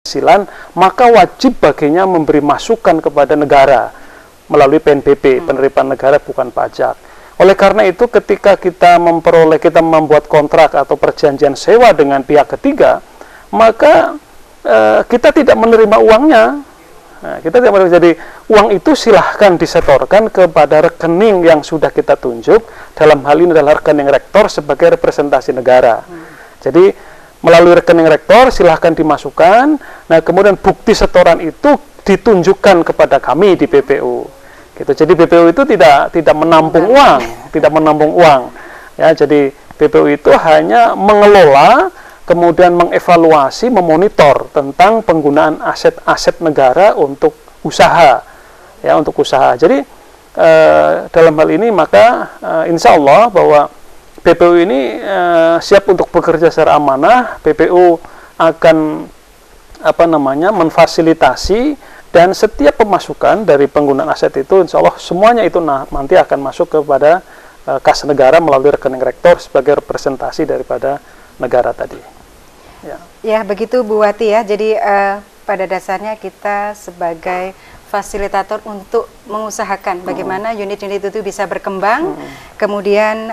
penghasilan, maka wajib baginya memberi masukan kepada negara melalui PNBP, penerimaan negara bukan pajak. Oleh karena itu, ketika kita membuat kontrak atau perjanjian sewa dengan pihak ketiga, maka kita tidak menerima uangnya. Nah, kita tidak menerima. Jadi uang itu silahkan disetorkan kepada rekening yang sudah kita tunjuk. Dalam hal ini adalah rekening rektor sebagai representasi negara. Jadi melalui rekening rektor silahkan dimasukkan. Nah, kemudian bukti setoran itu ditunjukkan kepada kami di BPU. Gitu. Jadi BPU itu tidak menampung uang, tidak menampung uang. Ya, jadi BPU itu hanya mengelola, kemudian mengevaluasi, memonitor tentang penggunaan aset-aset negara untuk usaha, ya, untuk usaha. Jadi dalam hal ini maka insya Allah bahwa BPU ini siap untuk bekerja secara amanah. BPU akan memfasilitasi, dan setiap pemasukan dari penggunaan aset itu insya Allah semuanya itu nanti akan masuk kepada kas negara melalui rekening rektor sebagai representasi daripada negara tadi. Ya, begitu Bu Wati ya. Jadi pada dasarnya kita sebagai fasilitator untuk mengusahakan bagaimana unit-unit itu bisa berkembang. Kemudian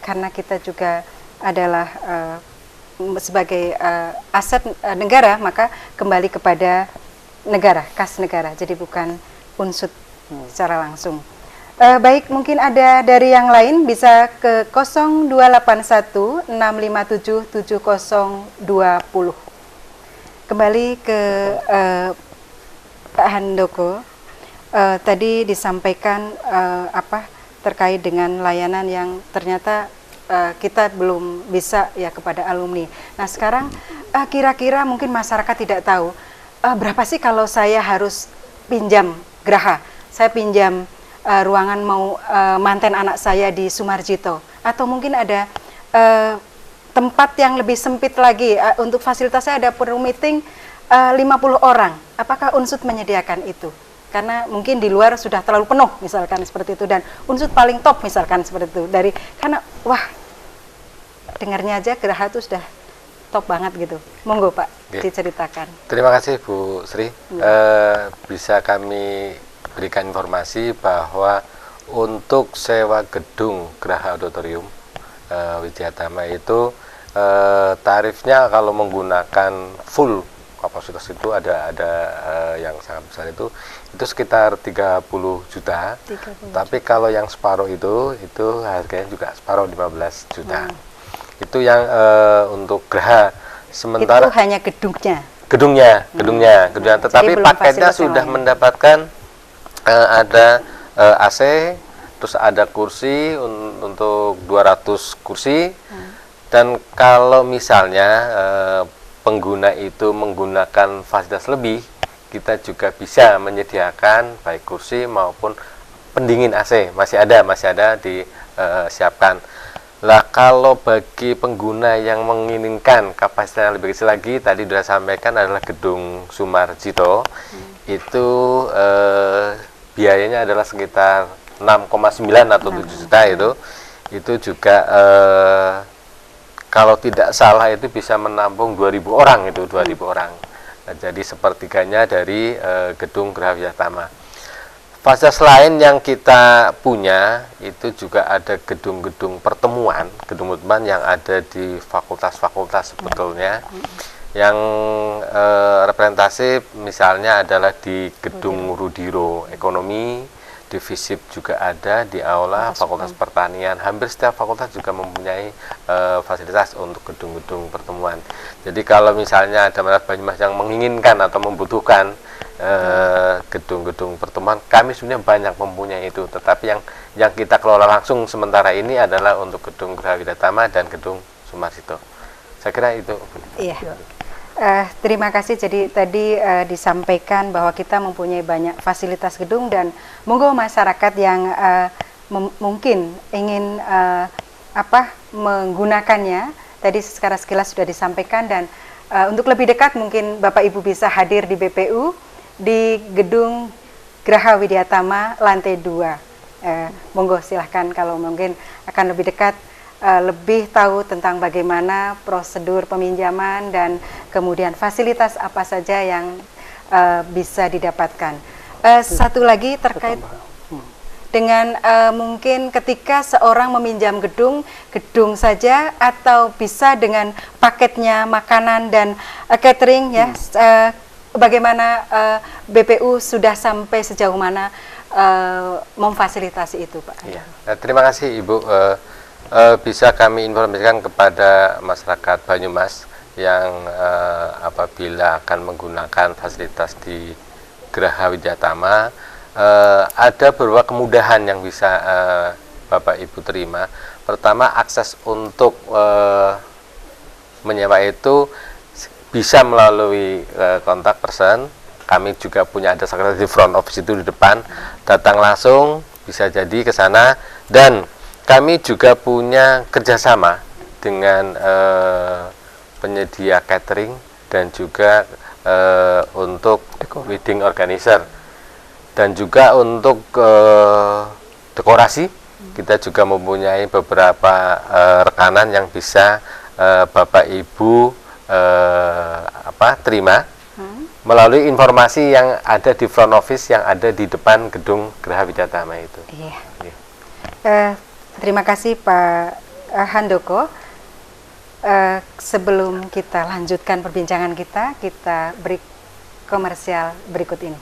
karena kita juga adalah sebagai aset negara, maka kembali kepada negara, kas negara. Jadi bukan unsur secara langsung. Baik, mungkin ada dari yang lain, bisa ke 0281-657-7020. Kembali ke Pak Handoko. Tadi disampaikan terkait dengan layanan yang ternyata kita belum bisa ya kepada alumni. Nah, sekarang kira-kira mungkin masyarakat tidak tahu berapa sih kalau saya harus pinjam geraha, saya pinjam ruangan mau manten anak saya di Sumarjito, atau mungkin ada tempat yang lebih sempit lagi untuk fasilitas saya, ada perlu meeting 50 orang, apakah Unsud menyediakan itu? Karena mungkin di luar sudah terlalu penuh misalkan seperti itu, dan Unsud paling top misalkan seperti itu, karena wah dengarnya aja geraha itu sudah top banget gitu. Monggo Pak, diceritakan. Terima kasih Bu Sri. Bisa kami berikan informasi bahwa untuk sewa gedung Geraha Auditorium Widyatama itu tarifnya kalau menggunakan full kapasitas itu ada yang sangat besar itu sekitar 30 juta. 30. Tapi kalau yang separuh itu harganya juga separuh 15 juta. Itu yang untuk geraha. Sementara itu hanya gedungnya. Gedungnya. Tetapi paketnya sudah mendapatkan ada AC, terus ada kursi untuk 200 kursi. Dan kalau misalnya pengguna itu menggunakan fasilitas lebih, kita juga bisa menyediakan baik kursi maupun pendingin AC, masih ada disiapkan. Lah, kalau bagi pengguna yang menginginkan kapasitas yang lebih kecil lagi, tadi sudah sampaikan adalah gedung Sumarjito. Itu biayanya adalah sekitar 6,9 atau 7 juta itu juga kalau tidak salah itu bisa menampung 2.000 orang itu 2.000 orang. Nah, jadi sepertiganya dari gedung Geraha Widyatama. Fasilitas lain yang kita punya itu juga ada gedung-gedung pertemuan yang ada di fakultas-fakultas sebetulnya. Yang representatif misalnya adalah di gedung Rudiro Ekonomi, di FISIP juga ada, di Aula Fakultas Pertanian. Hampir setiap fakultas juga mempunyai fasilitas untuk gedung-gedung pertemuan. Jadi kalau misalnya ada masyarakat Banyumas yang menginginkan atau membutuhkan gedung-gedung pertemuan, kami sebenarnya banyak mempunyai itu, tetapi yang kita kelola langsung sementara ini adalah untuk gedung Geraha Widyatama dan gedung Sumarjito. Saya kira itu. Iya. Terima kasih. Jadi tadi disampaikan bahwa kita mempunyai banyak fasilitas gedung, dan monggo masyarakat yang mungkin ingin menggunakannya, tadi secara sekilas sudah disampaikan, dan untuk lebih dekat mungkin Bapak Ibu bisa hadir di BPU di gedung Geraha Widyatama lantai 2. Monggo silahkan kalau mungkin akan lebih dekat lebih tahu tentang bagaimana prosedur peminjaman dan kemudian fasilitas apa saja yang bisa didapatkan. Satu lagi terkait dengan mungkin ketika seorang meminjam gedung saja atau bisa dengan paketnya makanan dan catering ya, bagaimana BPU sudah sampai sejauh mana memfasilitasi itu, Pak? Ya. Terima kasih Ibu. Bisa kami informasikan kepada masyarakat Banyumas yang apabila akan menggunakan fasilitas di Geraha Widyatama, ada beberapa kemudahan yang bisa Bapak Ibu terima. Pertama, akses untuk menyewa itu bisa melalui kontak person. Kami juga punya ada sekretariat di front office itu di depan, datang langsung bisa jadi ke sana. Dan kami juga punya kerjasama dengan penyedia catering dan juga untuk wedding organizer, dan juga untuk dekorasi kita juga mempunyai beberapa rekanan yang bisa Bapak Ibu terima melalui informasi yang ada di front office yang ada di depan gedung Geraha Widyatama itu. Iya. Terima kasih Pak Handoko. Sebelum kita lanjutkan perbincangan kita beri komersial berikut ini.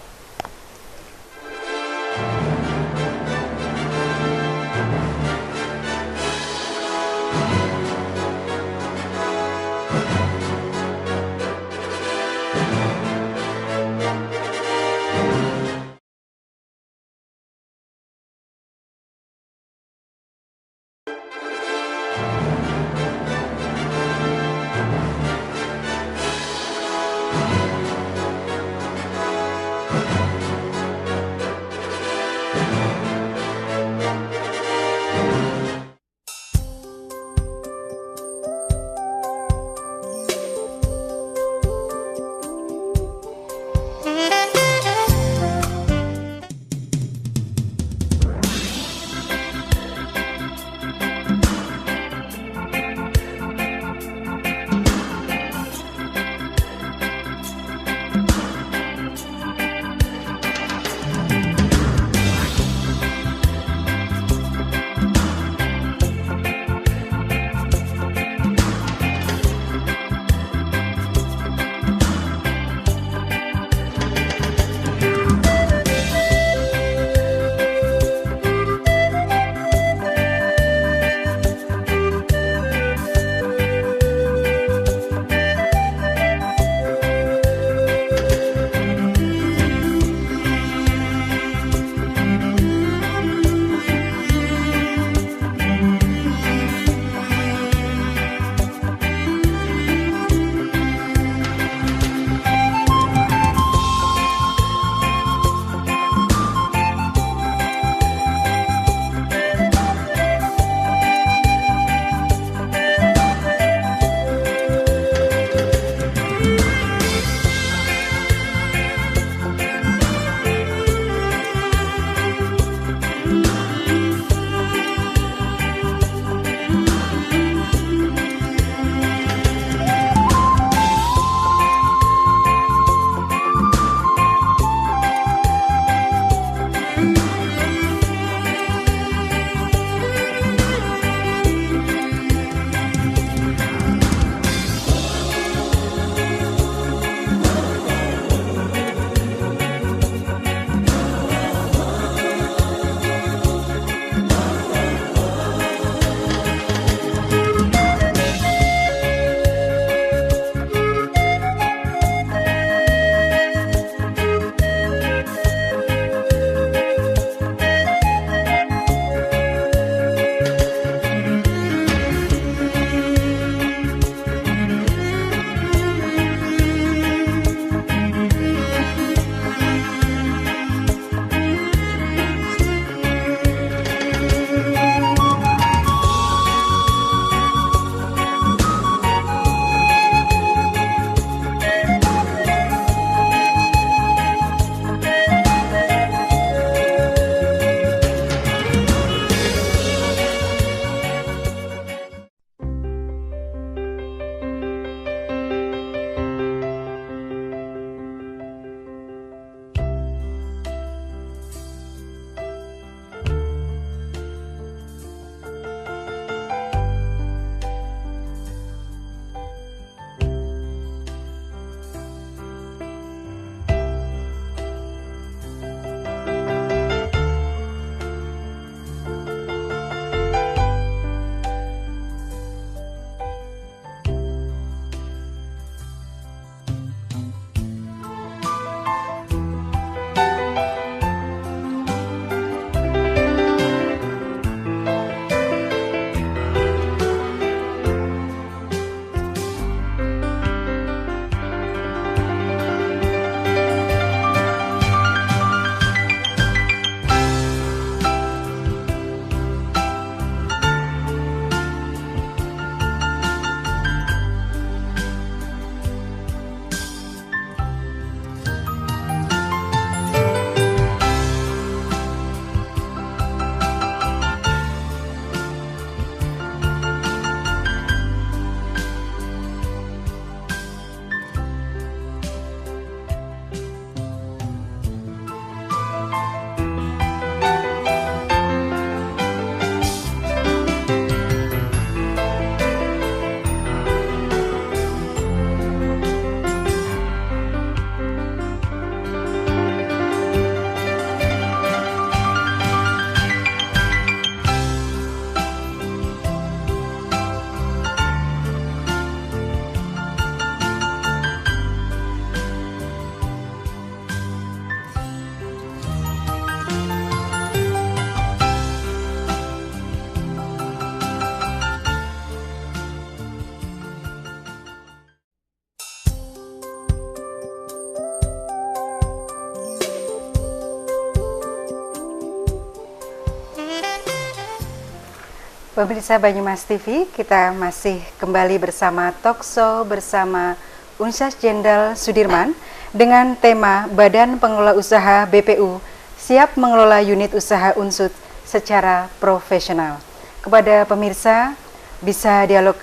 Pemirsa Banyumas TV, kita masih kembali bersama Talkshow bersama Unsyas Jenderal Sudirman dengan tema Badan Pengelola Usaha BPU siap mengelola unit usaha Unsut secara profesional. Kepada pemirsa bisa dialog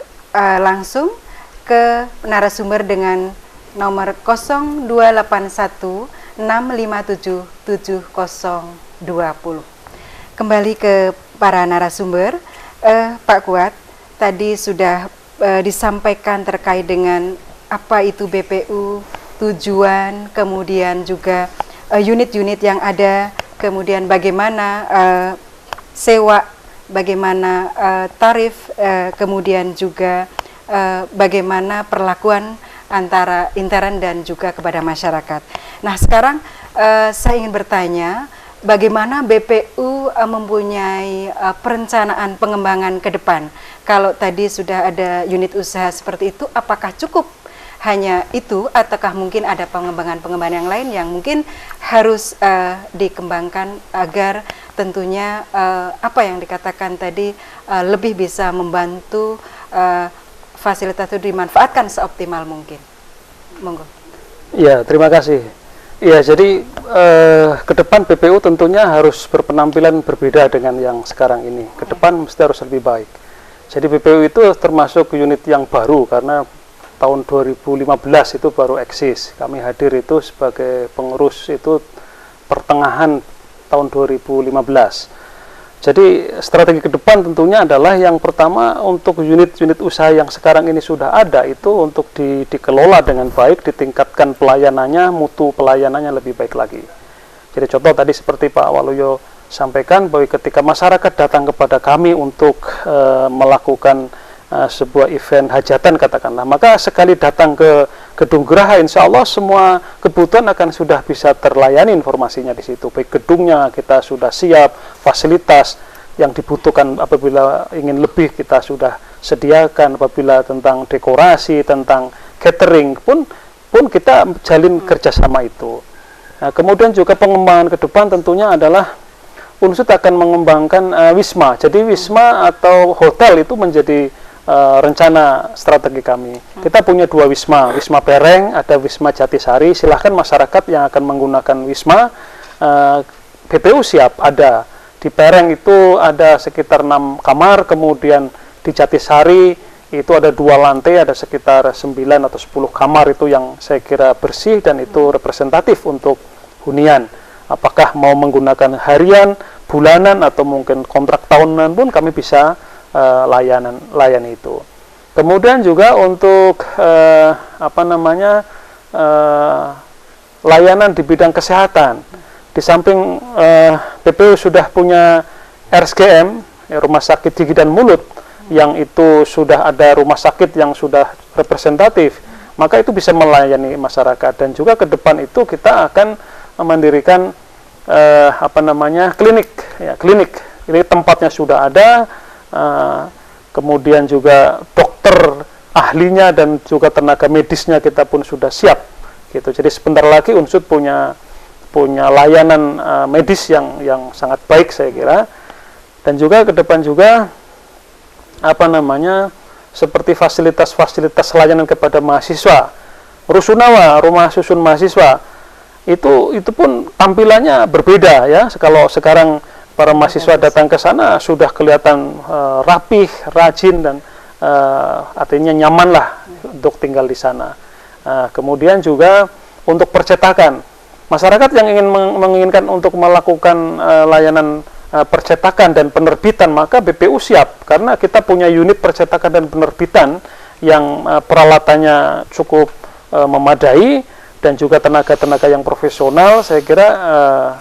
langsung ke narasumber dengan nomor 0281 657 7020. Kembali ke para narasumber. Pak Kuat, tadi sudah disampaikan terkait dengan apa itu BPU, tujuan, kemudian juga unit-unit yang ada, kemudian bagaimana sewa, bagaimana tarif, kemudian juga bagaimana perlakuan antara intern dan juga kepada masyarakat. Nah, sekarang saya ingin bertanya, bagaimana BPU mempunyai perencanaan pengembangan ke depan? Kalau tadi sudah ada unit usaha seperti itu, apakah cukup hanya itu ataukah mungkin ada pengembangan-pengembangan yang lain yang mungkin harus dikembangkan agar tentunya apa yang dikatakan tadi lebih bisa membantu fasilitas itu dimanfaatkan seoptimal mungkin. Monggo. Ya, terima kasih. Ya, jadi ke depan BPU tentunya harus berpenampilan berbeda dengan yang sekarang ini. Ke depan mesti harus lebih baik. Jadi BPU itu termasuk unit yang baru karena tahun 2015 itu baru eksis. Kami hadir itu sebagai pengurus itu pertengahan tahun 2015. Jadi strategi ke depan tentunya adalah yang pertama untuk unit-unit usaha yang sekarang ini sudah ada itu untuk dikelola dengan baik, ditingkatkan pelayanannya, mutu pelayanannya lebih baik lagi. Jadi contoh tadi seperti Pak Waluyo sampaikan bahwa ketika masyarakat datang kepada kami untuk melakukan sebuah event hajatan katakanlah, maka sekali datang ke gedung Geraha, insya Allah semua kebutuhan akan sudah bisa terlayani informasinya di situ. Baik gedungnya kita sudah siap, fasilitas yang dibutuhkan apabila ingin lebih kita sudah sediakan, apabila tentang dekorasi, tentang catering pun kita jalin kerjasama itu. Nah, kemudian juga pengembangan ke depan tentunya adalah Unsut akan mengembangkan Wisma. Jadi Wisma atau hotel itu menjadi rencana strategi kami. Kita punya 2 Wisma, Wisma Pereng, ada Wisma Jatisari. Silahkan masyarakat yang akan menggunakan Wisma, BPU siap ada. Di Pereng itu ada sekitar 6 kamar, kemudian di Jatisari itu ada 2 lantai, ada sekitar 9 atau 10 kamar itu yang saya kira bersih dan itu representatif untuk hunian. Apakah mau menggunakan harian, bulanan, atau mungkin kontrak tahunan pun kami bisa layani itu. Kemudian juga untuk layanan di bidang kesehatan. Di samping BPU sudah punya RSGM, Rumah Sakit Gigi dan Mulut, yang itu sudah ada rumah sakit yang sudah representatif, maka itu bisa melayani masyarakat. Dan juga ke depan itu kita akan mendirikan klinik, ya, klinik. Ini tempatnya sudah ada. Kemudian juga dokter ahlinya dan juga tenaga medisnya kita pun sudah siap gitu. Jadi sebentar lagi Unsut punya layanan medis yang sangat baik saya kira. Dan juga ke depan juga seperti fasilitas-fasilitas layanan kepada mahasiswa. Rusunawa, rumah susun mahasiswa itu pun tampilannya berbeda ya. Kalau sekarang para mahasiswa datang ke sana sudah kelihatan rapih, rajin, dan artinya nyaman lah untuk tinggal di sana. Kemudian juga untuk percetakan, masyarakat yang menginginkan untuk melakukan layanan percetakan dan penerbitan, maka BPU siap karena kita punya unit percetakan dan penerbitan yang peralatannya cukup memadai dan juga tenaga-tenaga yang profesional. Saya kira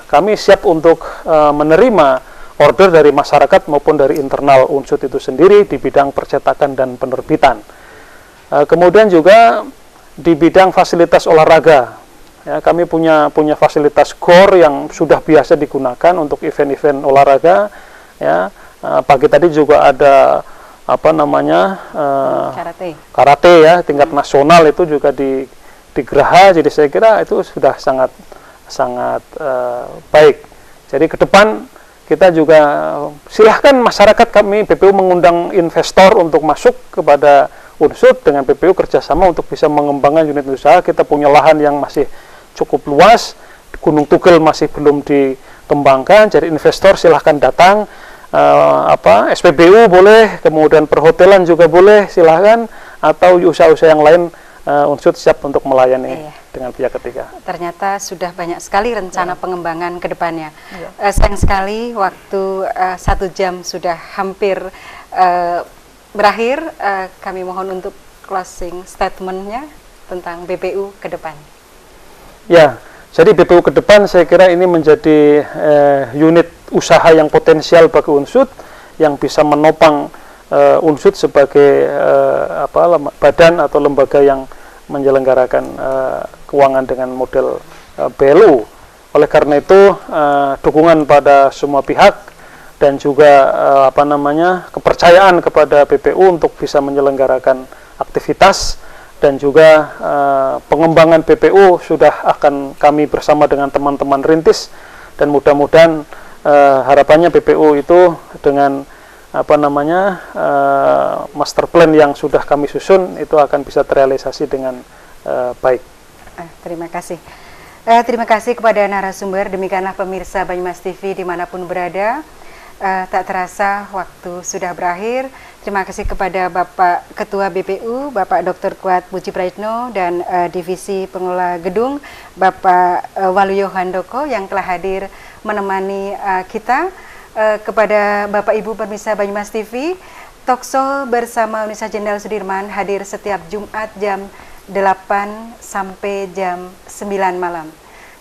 kami siap untuk menerima order dari masyarakat maupun dari internal Unsut itu sendiri di bidang percetakan dan penerbitan. Kemudian juga di bidang fasilitas olahraga, ya, kami punya fasilitas GOR yang sudah biasa digunakan untuk event-event olahraga. Ya, pagi tadi juga ada karate ya, tingkat nasional itu juga di Geraha. Jadi saya kira itu sudah sangat baik. Jadi ke depan kita juga silahkan masyarakat, kami BPU mengundang investor untuk masuk kepada Unsud, dengan BPU kerjasama untuk bisa mengembangkan unit usaha. Kita punya lahan yang masih cukup luas, Gunung Tugel masih belum dikembangkan, jadi investor silahkan datang. SPBU boleh, kemudian perhotelan juga boleh, silahkan, atau usaha-usaha yang lain. Unsud siap untuk melayani dengan pihak ketiga. Ternyata sudah banyak sekali rencana pengembangan ke depannya. Sayang sekali waktu 1 jam sudah hampir berakhir. Kami mohon untuk closing statement-nya tentang BPU ke depan. Ya, jadi BPU ke depan saya kira ini menjadi unit usaha yang potensial bagi Unsud, yang bisa menopang Unsud sebagai badan atau lembaga yang menyelenggarakan keuangan dengan model BLU. Oleh karena itu dukungan pada semua pihak dan juga kepercayaan kepada BPU untuk bisa menyelenggarakan aktivitas, dan juga pengembangan BPU sudah akan kami bersama dengan teman-teman rintis, dan mudah-mudahan harapannya BPU itu dengan master plan yang sudah kami susun itu akan bisa terrealisasi dengan baik. Terima kasih. Terima kasih kepada narasumber. Demikianlah pemirsa Banyumas TV dimanapun berada. Tak terasa waktu sudah berakhir. Terima kasih kepada Bapak Ketua BPU, Bapak Dr. Kuat Puji Praitno, dan Divisi Pengelola Gedung, Bapak Waluyo Handoko yang telah hadir menemani kita. Kepada Bapak Ibu pemirsa Banyumas TV, Talkshow bersama Universitas Jenderal Sudirman hadir setiap Jumat jam 8 sampai jam 9 malam.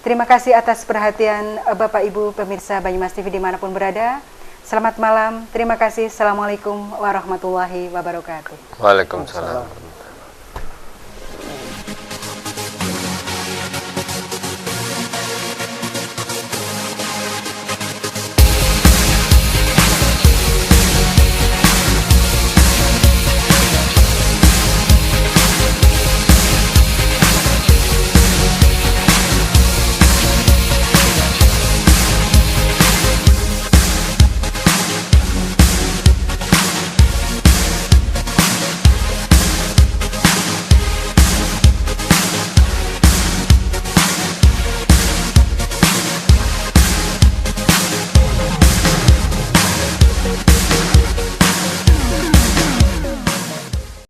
Terima kasih atas perhatian Bapak Ibu pemirsa Banyumas TV dimanapun berada. Selamat malam, terima kasih. Assalamualaikum warahmatullahi wabarakatuh. Waalaikumsalam.